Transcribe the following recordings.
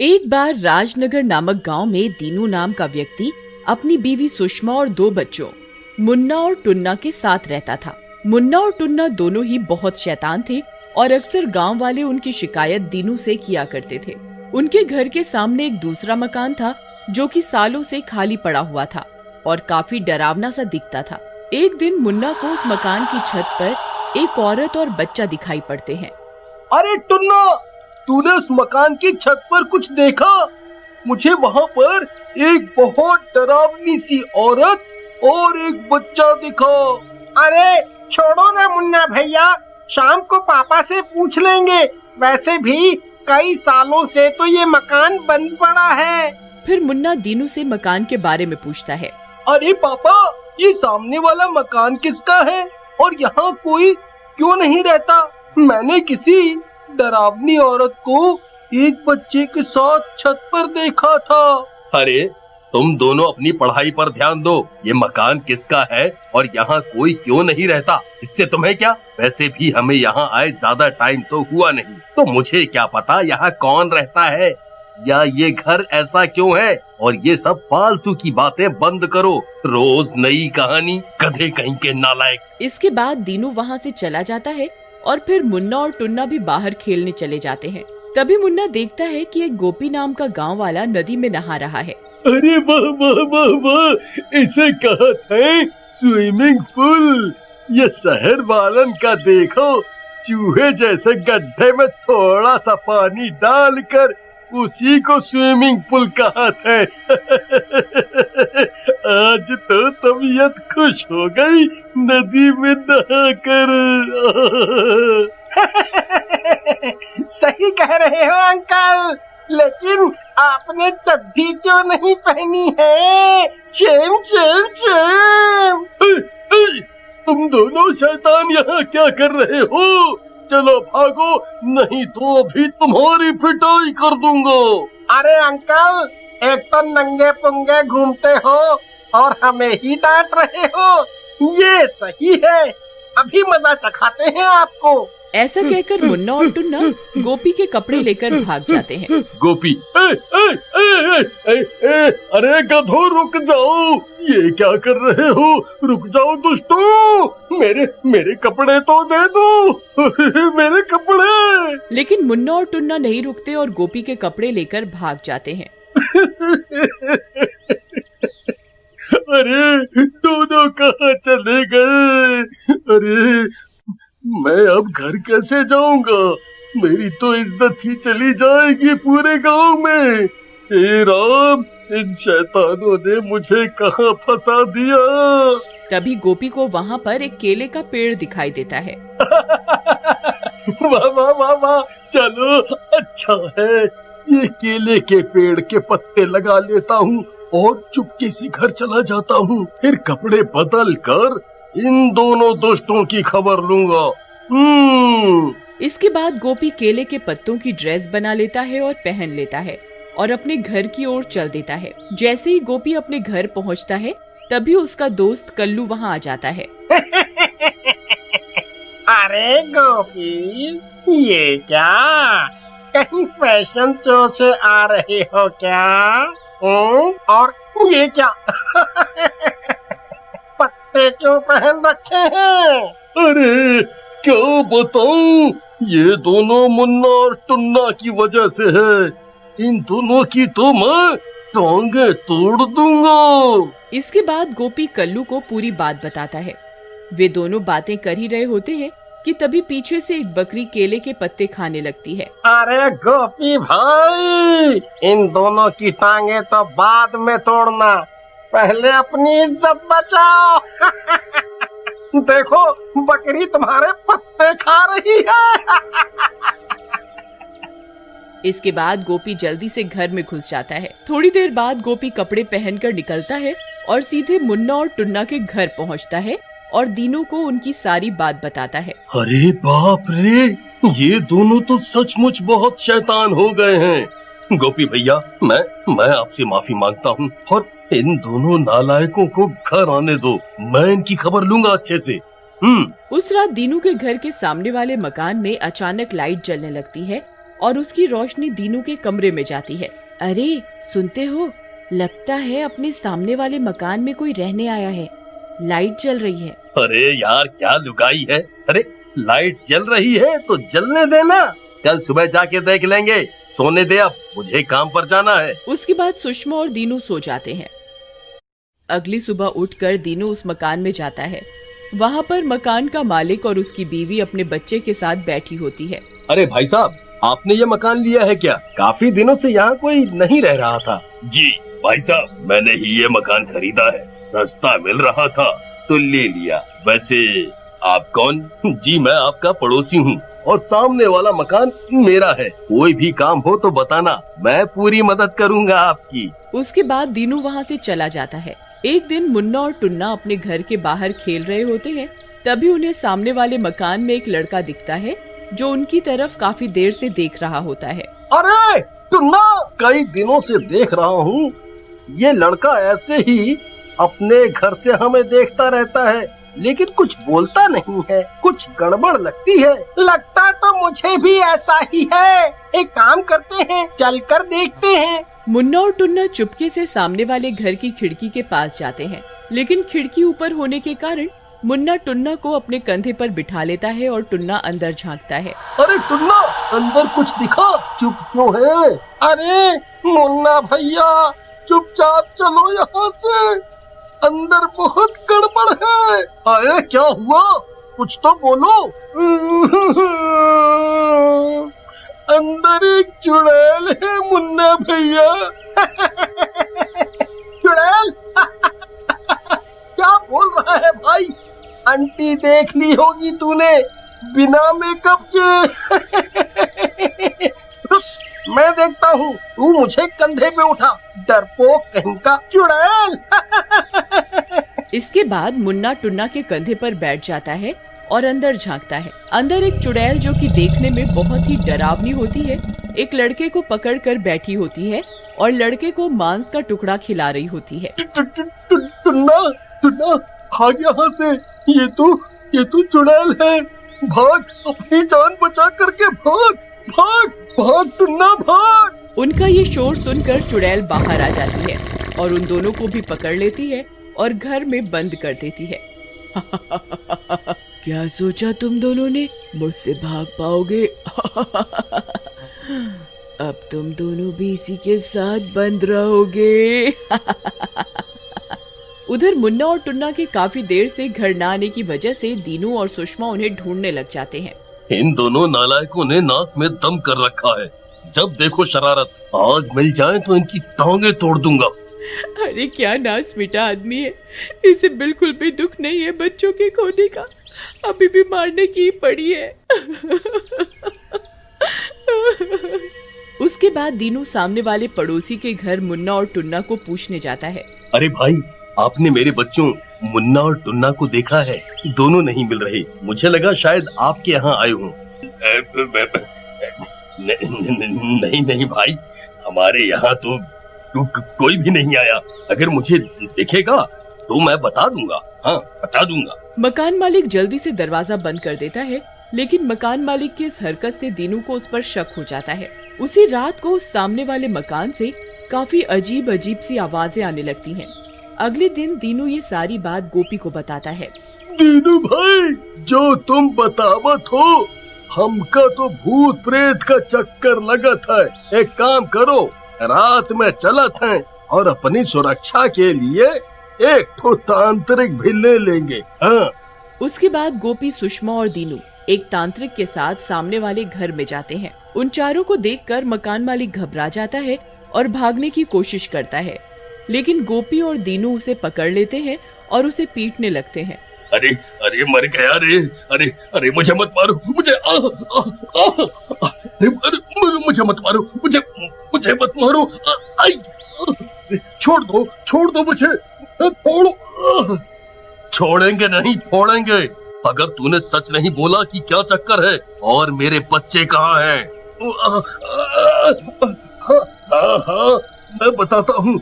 एक बार राजनगर नामक गांव में दीनू नाम का व्यक्ति अपनी बीवी सुषमा और 2 बच्चों मुन्ना और टुन्ना के साथ रहता था। मुन्ना और टुन्ना दोनों ही बहुत शैतान थे और अक्सर गांव वाले उनकी शिकायत दीनू से किया करते थे। उनके घर के सामने एक दूसरा मकान था जो कि सालों से खाली पड़ा हुआ था और काफी डरावना सा दिखता था। एक दिन मुन्ना को उस मकान की छत पर एक औरत और बच्चा दिखाई पड़ते हैं। अरे टुन्ना, तूने उस मकान की छत पर कुछ देखा? मुझे वहाँ पर एक बहुत डरावनी सी औरत और एक बच्चा दिखा। अरे छोड़ो ना मुन्ना भैया, शाम को पापा से पूछ लेंगे। वैसे भी कई सालों से तो ये मकान बंद पड़ा है। फिर मुन्ना दीनू से मकान के बारे में पूछता है। अरे पापा, ये सामने वाला मकान किसका है और यहाँ कोई क्यों नहीं रहता? मैंने किसी डरावनी औरत को एक बच्चे के साथ छत पर देखा था। अरे तुम दोनों अपनी पढ़ाई पर ध्यान दो। ये मकान किसका है और यहाँ कोई क्यों नहीं रहता, इससे तुम्हें क्या? वैसे भी हमें यहाँ आए ज्यादा टाइम तो हुआ नहीं, तो मुझे क्या पता यहाँ कौन रहता है या ये घर ऐसा क्यों है। और ये सब फालतू की बातें बंद करो, रोज नई कहानी, गधे कहीं के नालायक। इसके बाद दीनू वहाँ से चला जाता है और फिर मुन्ना और टुन्ना भी बाहर खेलने चले जाते हैं। तभी मुन्ना देखता है कि एक गोपी नाम का गांव वाला नदी में नहा रहा है। अरे वाह वाह वाह वाह, इसे कहते हैं स्विमिंग पूल। ये शहर वालन का देखो, चूहे जैसे गड्ढे में थोड़ा सा पानी डालकर उसी को स्विमिंग पूल कहते हैं। आज तो तबीयत खुश हो गई नदी में नहाकर। सही कह रहे हो अंकल, लेकिन आपने चड्डी क्यों नहीं पहनी है? Shem Shem Shem. तुम दोनों शैतान यहाँ क्या कर रहे हो? चलो भागो, नहीं तो अभी तुम्हारी पिटाई कर दूंगा। अरे अंकल, एक तो नंगे पुंगे घूमते हो और हमें ही डांट रहे हो। ये सही है, अभी मजा चखाते हैं आपको। ऐसा कहकर मुन्ना और टुन्ना गोपी के कपड़े लेकर भाग जाते हैं। गोपी, अरे गधो रुक जाओ, ये क्या कर रहे हो? रुक जाओ दुष्टों, मेरे कपड़े तो दे दो। मेरे कपड़े। लेकिन मुन्ना और टुन्ना नहीं रुकते और गोपी के कपड़े लेकर भाग जाते हैं। अरे दोनों कहाँ चले गए? अरे मैं अब घर कैसे जाऊंगा? मेरी तो इज्जत ही चली जाएगी पूरे गांव में। हे राम, इन शैतानों ने मुझे कहाँ फंसा दिया। तभी गोपी को वहाँ पर एक केले का पेड़ दिखाई देता है। वाह वाह वाह वाह, चलो अच्छा है, ये केले के पेड़ के पत्ते लगा लेता हूँ और चुपके से घर चला जाता हूँ। फिर कपड़े बदल कर इन दोनों दोस्तों की खबर लूंगा। इसके बाद गोपी केले के पत्तों की ड्रेस बना लेता है और पहन लेता है और अपने घर की ओर चल देता है। जैसे ही गोपी अपने घर पहुंचता है, तभी उसका दोस्त कल्लू वहां आ जाता है। अरे गोपी, ये क्या? कहीं फैशन शो से आ रहे हो क्या? और ये क्या? पत्ते क्यों पहन रखे हैं? अरे क्या बताऊं, ये दोनों मुन्ना और टुन्ना की वजह से है। इन दोनों की तो मैं टांगे तोड़ दूंगा। इसके बाद गोपी कल्लू को पूरी बात बताता है। वे दोनों बातें कर ही रहे होते हैं कि तभी पीछे से एक बकरी केले के पत्ते खाने लगती है। अरे गोपी भाई, इन दोनों की टांगे तो बाद में तोड़ना, पहले अपनी इज्जत बचाओ। देखो, बकरी तुम्हारे पत्ते खा रही है। इसके बाद गोपी जल्दी से घर में घुस जाता है। थोड़ी देर बाद गोपी कपड़े पहनकर निकलता है और सीधे मुन्ना और टुन्ना के घर पहुंचता है और दीनू को उनकी सारी बात बताता है। अरे बाप रे, ये दोनों तो सचमुच बहुत शैतान हो गए हैं। गोपी भैया, मैं आपसे माफी मांगता हूँ और इन दोनों नालायकों को घर आने दो। मैं इनकी खबर लूंगा अच्छे से। उस रात दीनू के घर के सामने वाले मकान में अचानक लाइट जलने लगती है और उसकी रोशनी दीनू के कमरे में जाती है। अरे सुनते हो, लगता है अपने सामने वाले मकान में कोई रहने आया है, लाइट जल रही है। अरे यार क्या लुगाई है, अरे लाइट जल रही है तो जलने देना, कल सुबह जाके देख लेंगे, सोने दे अब, मुझे काम पर जाना है। उसके बाद सुषमा और दीनू सो जाते हैं। अगली सुबह उठकर दीनू उस मकान में जाता है। वहाँ पर मकान का मालिक और उसकी बीवी अपने बच्चे के साथ बैठी होती है। अरे भाई साहब, आपने ये मकान लिया है क्या? काफी दिनों से यहाँ कोई नहीं रह रहा था। जी भाई साहब, मैंने ही ये मकान खरीदा है, सस्ता मिल रहा था तो ले लिया। वैसे आप कौन? जी मैं आपका पड़ोसी हूँ और सामने वाला मकान मेरा है। कोई भी काम हो तो बताना, मैं पूरी मदद करूँगा आपकी। उसके बाद दीनू वहाँ से चला जाता है। एक दिन मुन्ना और टुन्ना अपने घर के बाहर खेल रहे होते हैं। तभी उन्हें सामने वाले मकान में एक लड़का दिखता है जो उनकी तरफ काफी देर से देख रहा होता है। अरे टुन्ना, कई दिनों से देख रहा हूँ, ये लड़का ऐसे ही अपने घर से हमें देखता रहता है, लेकिन कुछ बोलता नहीं है, कुछ गड़बड़ लगती है। लगता तो मुझे भी ऐसा ही है। एक काम करते हैं, चलकर देखते हैं। मुन्ना और टुन्ना चुपके से सामने वाले घर की खिड़की के पास जाते हैं, लेकिन खिड़की ऊपर होने के कारण मुन्ना टुन्ना को अपने कंधे पर बिठा लेता है और टुन्ना अंदर झांकता है। अरे टुन्ना, अंदर कुछ दिखा, चुप क्यों है? अरे मुन्ना भैया, चुपचाप चलो यहाँ से, अंदर बहुत गड़बड़ है। अरे क्या हुआ, कुछ तो बोलो। अंदर एक चुड़ैल है मुन्ना भैया। चुड़ैल? क्या बोल रहा है भाई? आंटी देख ली होगी तूने बिना मेकअप के। मैं देखता हूँ, तू मुझे कंधे पे उठा, डरपोक कहीं का चुड़ैल। इसके बाद मुन्ना टुन्ना के कंधे पर बैठ जाता है और अंदर झांकता है। अंदर एक चुड़ैल जो कि देखने में बहुत ही डरावनी होती है, एक लड़के को पकड़कर बैठी होती है और लड़के को मांस का टुकड़ा खिला रही होती है। टुन्ना, टुन्ना भाग यहाँ से, ये तू चुड़ैल है, भाग, अपनी जान बचा करके भाग, भाग, भाग टुन्ना भाग। उनका ये शोर सुनकर चुड़ैल बाहर आ जाती है और उन दोनों को भी पकड़ लेती है और घर में बंद कर देती है। क्या सोचा तुम दोनों ने, मुझसे भाग पाओगे? अब तुम दोनों भी इसी के साथ बंद रहोगे। उधर मुन्ना और टुन्ना के काफी देर से घर न आने की वजह से दीनू और सुषमा उन्हें ढूंढने लग जाते हैं। इन दोनों नालायकों ने नाक में दम कर रखा है, जब देखो शरारत। आज मिल जाए तो इनकी टांगे तोड़ दूंगा। अरे क्या नास मिटा आदमी है, इसे बिल्कुल भी दुख नहीं है बच्चों के खोने का, अभी भी मारने की पड़ी है। उसके बाद दीनू सामने वाले पड़ोसी के घर मुन्ना और टुन्ना को पूछने जाता है। अरे भाई, आपने मेरे बच्चों मुन्ना और टुन्ना को देखा है? दोनों नहीं मिल रहे, मुझे लगा शायद आपके यहाँ आए हों। नहीं नहीं भाई, हमारे यहाँ तो कोई भी नहीं आया। अगर मुझे दिखेगा तो मैं बता दूंगा। हाँ, बता दूंगा। मकान मालिक जल्दी से दरवाजा बंद कर देता है, लेकिन मकान मालिक की इस हरकत से दीनू को उस पर शक हो जाता है। उसी रात को उस सामने वाले मकान से काफी अजीब अजीब सी आवाजें आने लगती हैं। अगले दिन दीनू ये सारी बात गोपी को बताता है। दीनू भाई, जो तुम बतावत हो, हमका तो भूत प्रेत का चक्कर लगत है। एक काम करो, रात में चलत हैं और अपनी सुरक्षा के लिए एक ठो तांत्रिक भी ले लेंगे। हाँ। उसके बाद गोपी, सुषमा और दीनू एक तांत्रिक के साथ सामने वाले घर में जाते हैं। उन चारों को देखकर मकान मालिक घबरा जाता है और भागने की कोशिश करता है, लेकिन गोपी और दीनू उसे पकड़ लेते हैं और उसे पीटने लगते हैं। अरे अरे मर गया रे, अरे अरे मुझे मत मारो, मुझे मुझे मत मारो, मुझे मत मारो, छोड़ दो मुझे, छोड़ो। छोड़ेंगे नहीं, फोड़ेंगे। अगर तूने सच नहीं बोला कि क्या चक्कर है और मेरे बच्चे कहाँ हैं? हाँ, मैं बताता हूँ,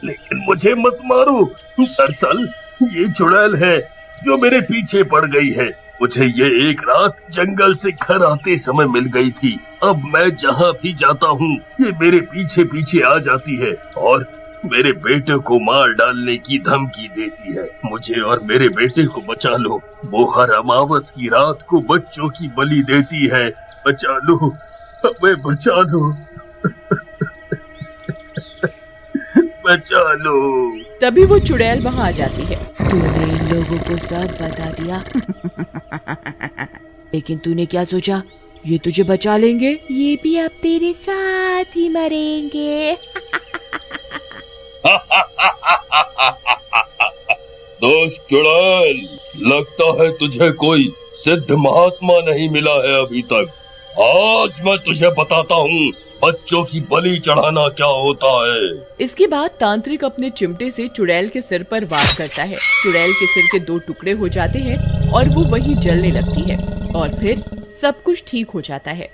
लेकिन मुझे मत मारो। दरअसल ये चुड़ैल है जो मेरे पीछे पड़ गई है। मुझे ये एक रात जंगल से घर आते समय मिल गई थी। अब मैं जहाँ भी जाता हूँ ये मेरे पीछे पीछे आ जाती है और मेरे बेटे को मार डालने की धमकी देती है। मुझे और मेरे बेटे को बचा लो। वो हर अमावस की रात को बच्चों की बलि देती है। बचा लो, हमें बचा लो। बचा लो। तभी वो चुड़ैल वहाँ आ जाती है। तूने इन लोगों को सब बता दिया। लेकिन तूने क्या सोचा, ये तुझे बचा लेंगे? ये भी अब तेरे साथ ही मरेंगे। दोस्त चुड़ैल, लगता है तुझे कोई सिद्ध महात्मा नहीं मिला है अभी तक। आज मैं तुझे बताता हूँ बच्चों की बलि चढ़ाना क्या होता है। इसके बाद तांत्रिक अपने चिमटे से चुड़ैल के सिर पर वार करता है। चुड़ैल के सिर के 2 टुकड़े हो जाते हैं और वो वहीं जलने लगती है और फिर सब कुछ ठीक हो जाता है।